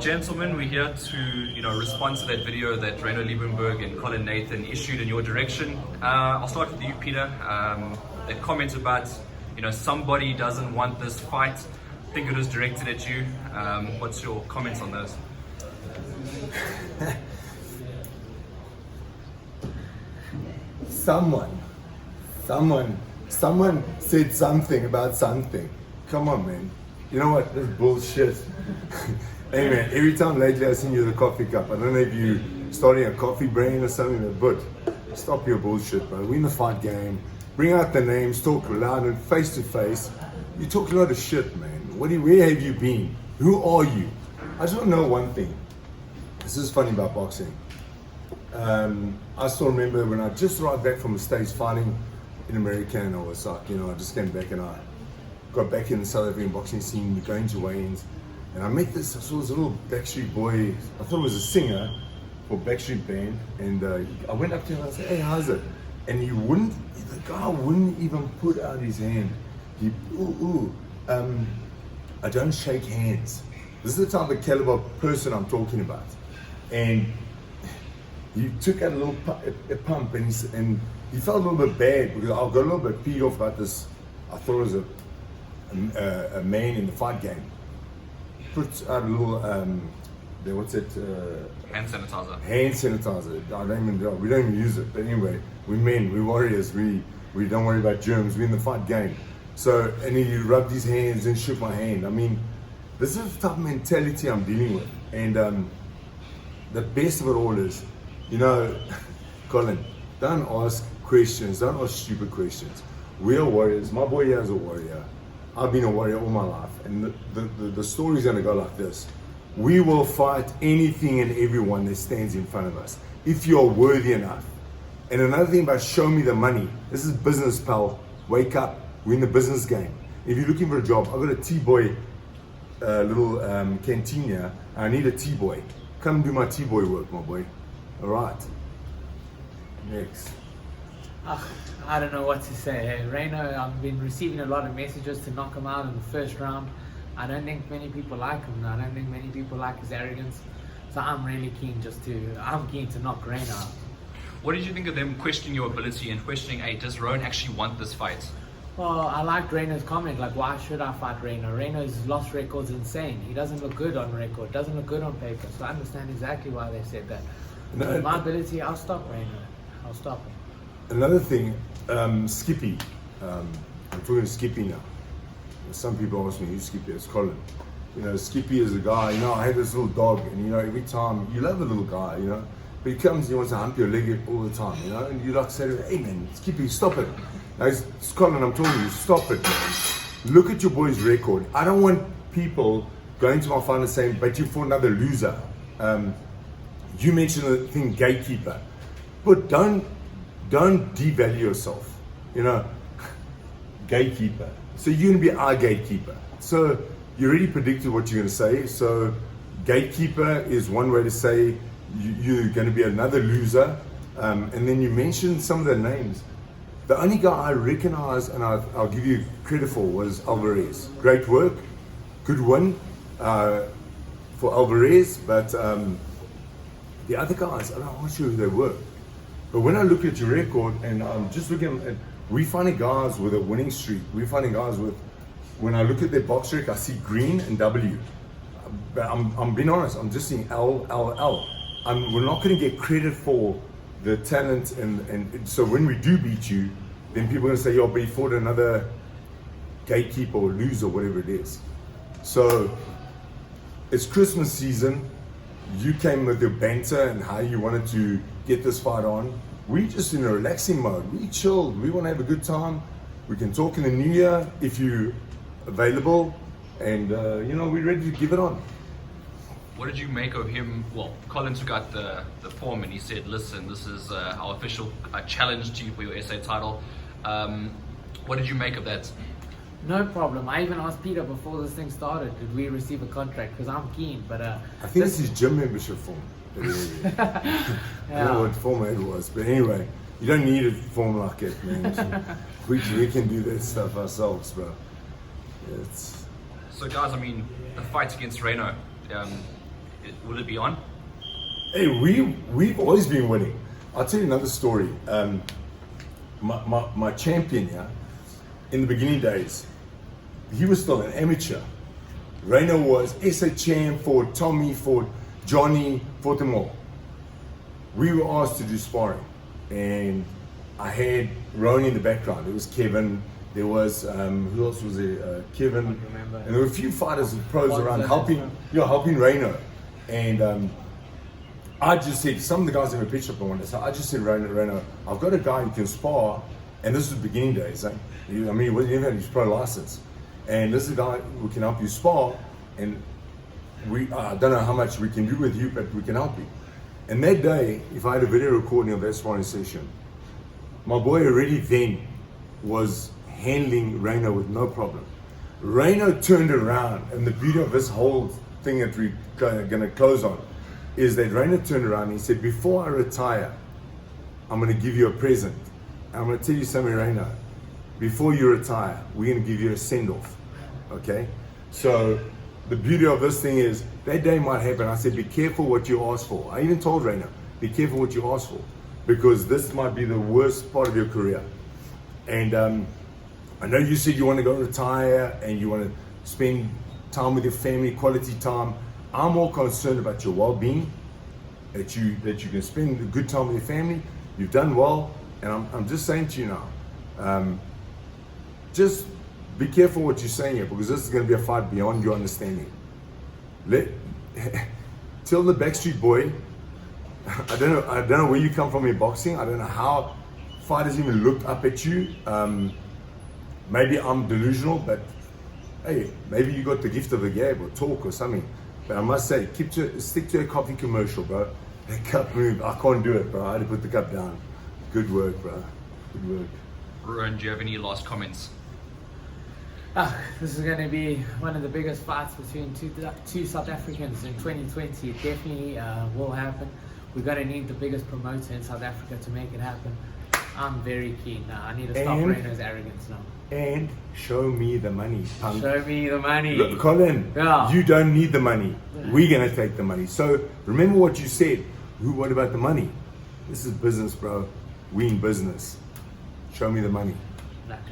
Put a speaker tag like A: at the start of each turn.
A: gentlemen, we're here to respond to that video that Reino Liebenberg and Colin Nathan issued in your direction. I'll start with you, Peter. They comment about somebody doesn't want this fight. I think it was directed at you. What's your comments on those?
B: Someone said something about something. Come on, man. You know what? That's bullshit. Hey, man, every time lately I send you the coffee cup. I don't know if you're starting a coffee brain or something, but stop your bullshit, bro. We're in the fight game. Bring out the names, talk loud and face to face. You talk a lot of shit, man. Where have you been? Who are you? I just want to know one thing. This is funny about boxing. I still remember when I just arrived back from the States fighting in America, and I was like, I just came back and I got back in the South African boxing scene, going to weigh-ins, and I saw this little Backstreet boy, I thought it was a singer for Backstreet Band, and I went up to him and I said, hey, how's it? And the guy wouldn't even put out his hand. I don't shake hands. This is the type of caliber person I'm talking about. And he took out a little pump and he felt a little bit bad because I got a little bit peed off about this. I thought it was a man in the fight game. Put out a little, what's it?
A: Hand sanitizer.
B: Hand sanitizer. We don't even use it. But anyway, we're men, we're warriors. We don't worry about germs. We're in the fight game. So, and he rubbed his hands and shook my hand. I mean, this is the type of mentality I'm dealing with. And the best of it all is, Colin, don't ask questions. Don't ask stupid questions. We are warriors. My boy here is a warrior. I've been a warrior all my life. And the story's going to go like this. We will fight anything and everyone that stands in front of us, if you're worthy enough. And another thing about show me the money. This is business, pal. Wake up. We're in the business game. If you're looking for a job, I've got a T-boy little canteen here. I need a T-boy. Come do my T-boy work, my boy. All right. Next.
C: I don't know what to say. Reino, I've been receiving a lot of messages to knock him out in the first round. I don't think many people like him. I don't think many people like his arrogance. So I'm really keen to knock Reino out.
A: What did you think of them questioning your ability and questioning, hey, does Rowan actually want this fight?
C: Well, I liked Reino's comment, like, why should I fight Reino? Reino's lost record's insane. He doesn't look good on record, doesn't look good on paper. So I understand exactly why they said that. With my ability, I'll stop Reino. I'll stop him.
B: Another thing, Skippy. I'm talking to Skippy now. Some people ask me, who's Skippy? It's Colin. Skippy is a guy, I had this little dog, and every time, you love a little guy, but he comes and he wants to hump your leg all the time, and you like say to him, hey man, Skippy, stop it. Now, it's Colin, I'm telling you, stop it, man. Look at your boy's record. I don't want people going to my fight and saying, but you fought another loser. You mentioned the thing, gatekeeper. But don't devalue yourself, gatekeeper. So you're going to be our gatekeeper. So you already predicted what you're going to say. So gatekeeper is one way to say you're going to be another loser. And then you mentioned some of the names. The only guy I recognize and I'll give you credit for was Alvarez. Great work, good win for Alvarez, but the other guys, I'm not sure who they were. But when I look at your record and I'm just looking at, we're finding guys with a winning streak. We're finding guys with, when I look at their box record, I see green and W. But I'm being honest, I'm just seeing L, L, L. We're not going to get credit for the talent, and so when we do beat you, then people are going to say, yo, but he fought another gatekeeper or loser, whatever it is. So it's Christmas season. You came with your banter and how you wanted to get this fight on. We just in a relaxing mode. We chilled. We want to have a good time. We can talk in the new year if you're available, and we're ready to give it on.
A: What did you make of him? Well, Colin took out the form and he said, listen, this is our official challenge to you for your SA title. What did you make of that?
C: No problem. I even asked Peter before this thing started, did we receive a contract? Because I'm keen, but...
B: I think this is gym membership form. I don't know what form it was, but anyway, you don't need a form like it, man. we can do that stuff ourselves, bro.
A: So guys, I mean, the fight against Reino, Will it be on?
B: Hey, we've always been winning. I'll tell you another story. My champion, yeah, in the beginning days, he was still an amateur. Reino was SA champ for Tommy, for Johnny, for them all. We were asked to do sparring, and I had Rowan in the background. There was Kevin. There was who else was there? Kevin.
C: I remember.
B: And there were a few fighters and pros around helping Reino. And I just said, some of the guys never pitched up on it. So I just said, Reino, I've got a guy who can spar, and this was beginning days. I mean, he never had his pro license, and this is a guy who can help you spar. And I don't know how much we can do with you, but we can help you. And that day, if I had a video recording of that sparring session, my boy already then was handling Reino with no problem. Reino turned around, and the beauty of this whole thing that we're going to close on is that Reino turned around and he said, before I retire, I'm going to give you a present. And I'm going to tell you something, Reino. Before you retire, we're going to give you a send-off. Okay? So the beauty of this thing is, that day might happen. I said, be careful what you ask for. I even told Reino, be careful what you ask for, because this might be the worst part of your career. And I know you said you want to go retire and you want to spend time with your family, quality time. I'm more concerned about your well-being, that you can spend a good time with your family. You've done well, and I'm just saying to you now, just be careful what you're saying here, because this is going to be a fight beyond your understanding. Tell the Backstreet Boy, I don't know where you come from in boxing. I don't know how fighters even look up at you. Maybe I'm delusional, but hey, maybe you got the gift of the gab or talk or something. But I must say, stick to a coffee commercial, bro. That cup move, I can't do it, bro. I had to put the cup down. Good work, bro. Good work.
A: Rowan, do you have any last comments?
C: This is going to be one of the biggest fights between two South Africans in 2020. It definitely will happen. We're going to need the biggest promoter in South Africa to make it happen. I'm very keen now. I need to stop Reino's arrogance now.
B: And show me the money, punk.
C: Show me the money.
B: Look, Colin,
C: Yeah.
B: You don't need the money. We're going to take the money. So remember what you said. What about the money? This is business, bro. We in business. Show me the money.
C: Like,